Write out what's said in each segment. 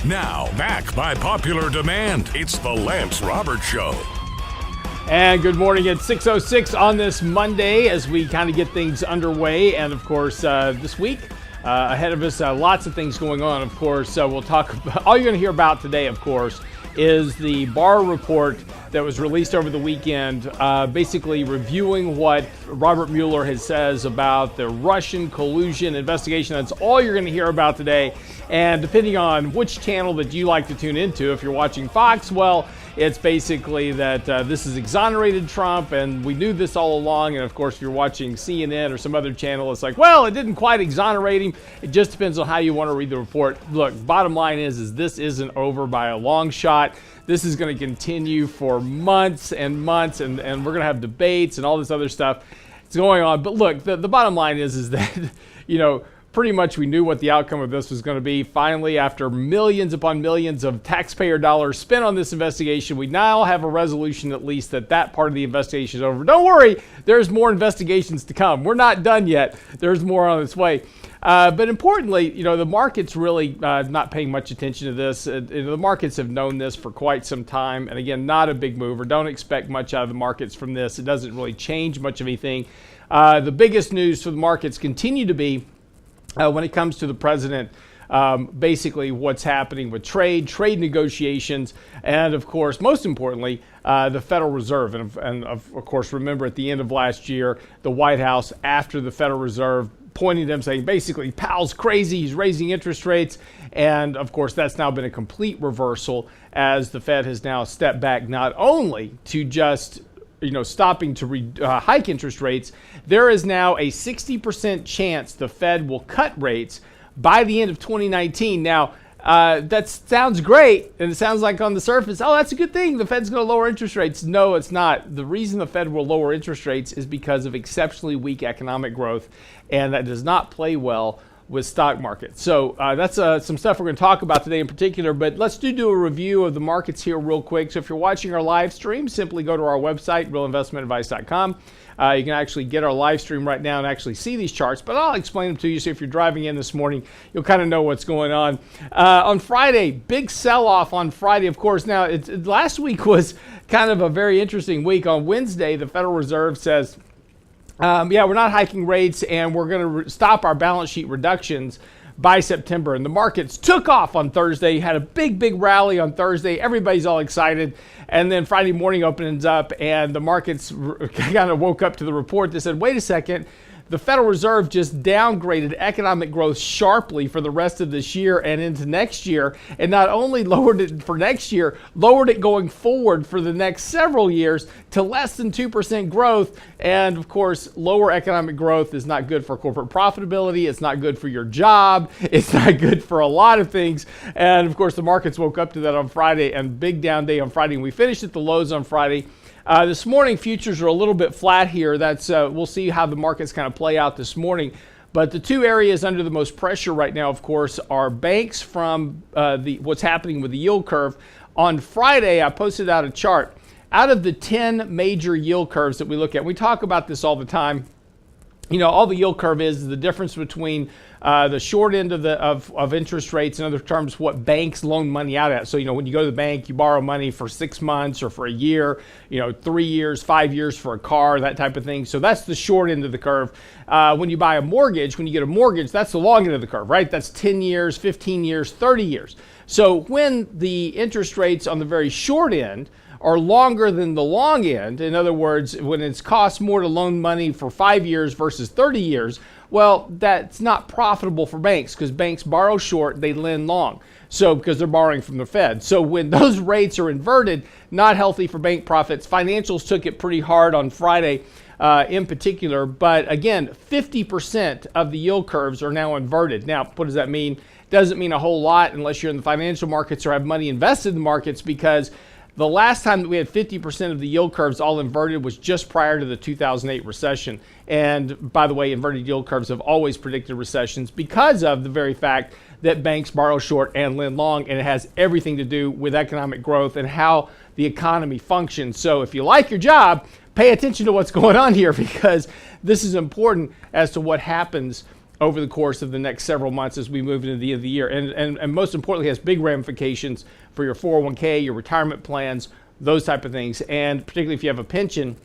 Now, back by popular demand, it's the Lance Roberts Show. And good morning at 6:06 on this Monday as we kind of get things underway. And of course, this week ahead of us, lots of things going on. Of course, we'll talk about, all you're going to hear about today, of course, is the Mueller Report that was released over the weekend, basically reviewing what Robert Mueller has says about the Russian collusion investigation. That's all you're going to hear about today. And depending on which channel that you like to tune into, if you're watching Fox, well, it's basically that this has exonerated Trump, and we knew this all along. And of course, if you're watching CNN or some other channel, it's like, well, it didn't quite exonerate him. It just depends on how you want to read the report. Look, bottom line is this isn't over by a long shot. This is going to continue for months and months, and we're going to have debates and all this other stuff. It's going on. But look, the bottom line is that, you know, pretty much we knew what the outcome of this was going to be. Finally, after millions upon millions of taxpayer dollars spent on this investigation, we now have a resolution, at least, that part of the investigation is over. Don't worry, there's more investigations to come. We're not done yet. There's more on its way. But importantly, you know, the market's really not paying much attention to this. The markets have known this for quite some time. And again, not a big mover. Don't expect much out of the markets from this. It doesn't really change much of anything. The biggest news for the markets continue to be when it comes to the president, basically what's happening with trade negotiations, and of course, most importantly, the Federal Reserve. And of course, remember at the end of last year, the White House, after the Federal Reserve, pointing to them saying, basically, Powell's crazy, he's raising interest rates. And of course, that's now been a complete reversal as the Fed has now stepped back, not only to just stopping to hike interest rates. There is now a 60% chance the Fed will cut rates by the end of 2019. Now, that sounds great, and it sounds like on the surface, oh, that's a good thing. The Fed's going to lower interest rates. No, it's not. The reason the Fed will lower interest rates is because of exceptionally weak economic growth, and that does not play well with stock markets. So that's some stuff we're going to talk about today in particular, but let's do a review of the markets here real quick. So if you're watching our live stream, simply go to our website, realinvestmentadvice.com. You can actually get our live stream right now and actually see these charts, but I'll explain them to you. So if you're driving in this morning, you'll kind of know what's going on. On Friday, big sell-off on Friday, of course. Now, last week was kind of a very interesting week. On Wednesday, the Federal Reserve says, we're not hiking rates, and we're going to stop our balance sheet reductions by September. And the markets took off on Thursday, had a big rally on Thursday. Everybody's all excited. And then Friday morning opens up, and the markets kind of woke up to the report that said, wait a second, the Federal Reserve just downgraded economic growth sharply for the rest of this year and into next year. And not only lowered it for next year, lowered it going forward for the next several years to less than 2% growth. And of course, lower economic growth is not good for corporate profitability. It's not good for your job. It's not good for a lot of things. And of course, the markets woke up to that on Friday, and big down day on Friday. And we finished at the lows on Friday. This morning, futures are a little bit flat here. That's we'll see how the markets kind of play out this morning. But the two areas under the most pressure right now, of course, are banks from what's happening with the yield curve. On Friday, I posted out a chart. Out of the 10 major yield curves that we look at, we talk about this all the time. You know, all the yield curve is the difference between the short end of interest rates, in other terms, what banks loan money out at. So, you know, when you go to the bank, you borrow money for 6 months or for a year, 3 years, 5 years for a car, that type of thing. So that's the short end of the curve. When you buy a mortgage, when you get a mortgage, that's the long end of the curve, right? That's 10 years, 15 years, 30 years. So when the interest rates on the very short end are longer than the long end, in other words, when it's costs more to loan money for 5 years versus 30 years, well, that's not profitable for banks because banks borrow short, they lend long. So because they're borrowing from the Fed. So when those rates are inverted, not healthy for bank profits. Financials took it pretty hard on Friday in particular. But again, 50% of the yield curves are now inverted. Now, what does that mean? Doesn't mean a whole lot unless you're in the financial markets or have money invested in the markets, because the last time that we had 50% of the yield curves all inverted was just prior to the 2008 recession. And by the way, inverted yield curves have always predicted recessions because of the very fact that banks borrow short and lend long, and it has everything to do with economic growth and how the economy functions. So if you like your job, pay attention to what's going on here, because this is important as to what happens over the course of the next several months as we move into the end of the year. And most importantly, has big ramifications for your 401k, your retirement plans, those type of things. And particularly if you have a pension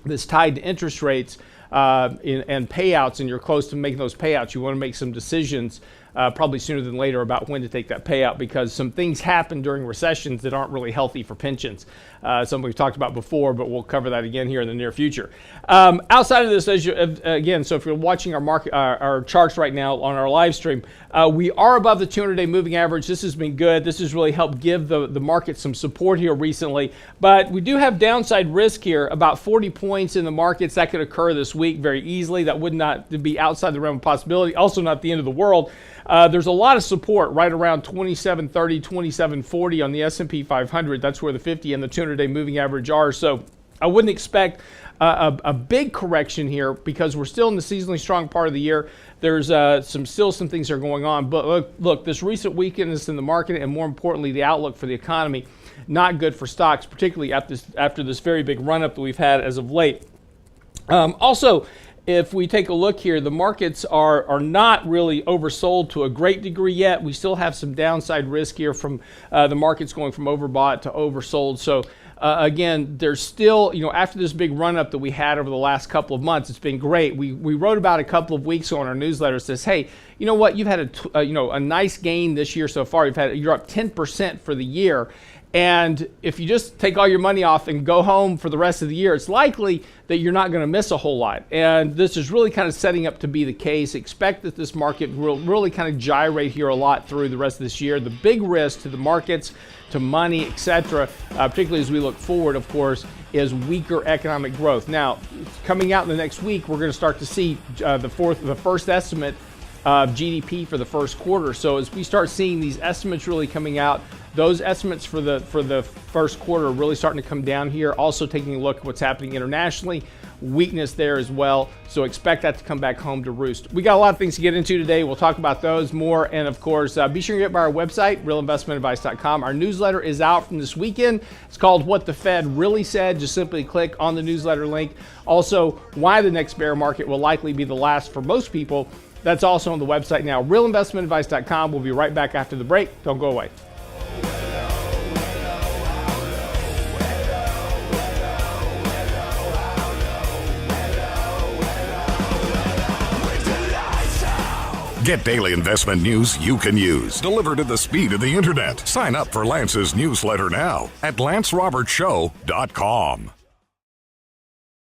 that's tied to interest rates and payouts, and you're close to making those payouts, you want to make some decisions probably sooner than later about when to take that payout, because some things happen during recessions that aren't really healthy for pensions. Something we've talked about before, but we'll cover that again here in the near future. Outside of this, again, so if you're watching our charts right now on our live stream, we are above the 200-day moving average. This has been good. This has really helped give the market some support here recently. But we do have downside risk here, about 40 points in the markets. That could occur this week very easily. That would not be outside the realm of possibility. Also not the end of the world. There's a lot of support right around 2730, 2740 on the S&P 500. That's where the 50 and the 200-day moving average are. So I wouldn't expect a big correction here, because we're still in the seasonally strong part of the year. There's still some things that are going on. But look, this recent weakness in the market, and more importantly, the outlook for the economy, not good for stocks, particularly after this very big run-up that we've had as of late. Also, if we take a look here, the markets are not really oversold to a great degree yet. We still have some downside risk here from the markets going from overbought to oversold. So again, there's still, after this big run up that we had over the last couple of months, it's been great. We wrote about a couple of weeks ago on our newsletter, says, hey, you know what? You've had a nice gain this year so far. You're up 10% for the year. And if you just take all your money off and go home for the rest of the year, it's likely that you're not going to miss a whole lot. And this is really kind of setting up to be the case. Expect that this market will really kind of gyrate here a lot through the rest of this year. The big risk to the markets, to money, etc., particularly as we look forward, of course, is weaker economic growth. Now, coming out in the next week, we're going to start to see the first estimate of GDP for the first quarter. So as we start seeing these estimates really coming out, those estimates for the first quarter are really starting to come down here. Also taking a look at what's happening internationally, weakness there as well. So expect that to come back home to roost. We got a lot of things to get into today. We'll talk about those more. And of course, be sure to get by our website, realinvestmentadvice.com. Our newsletter is out from this weekend. It's called What the Fed Really Said. Just simply click on the newsletter link. Also, why the next bear market will likely be the last for most people. That's also on the website now, realinvestmentadvice.com. We'll be right back after the break. Don't go away. Get daily investment news you can use, delivered at the speed of the internet. Sign up for Lance's newsletter now at lancerobertshow.com.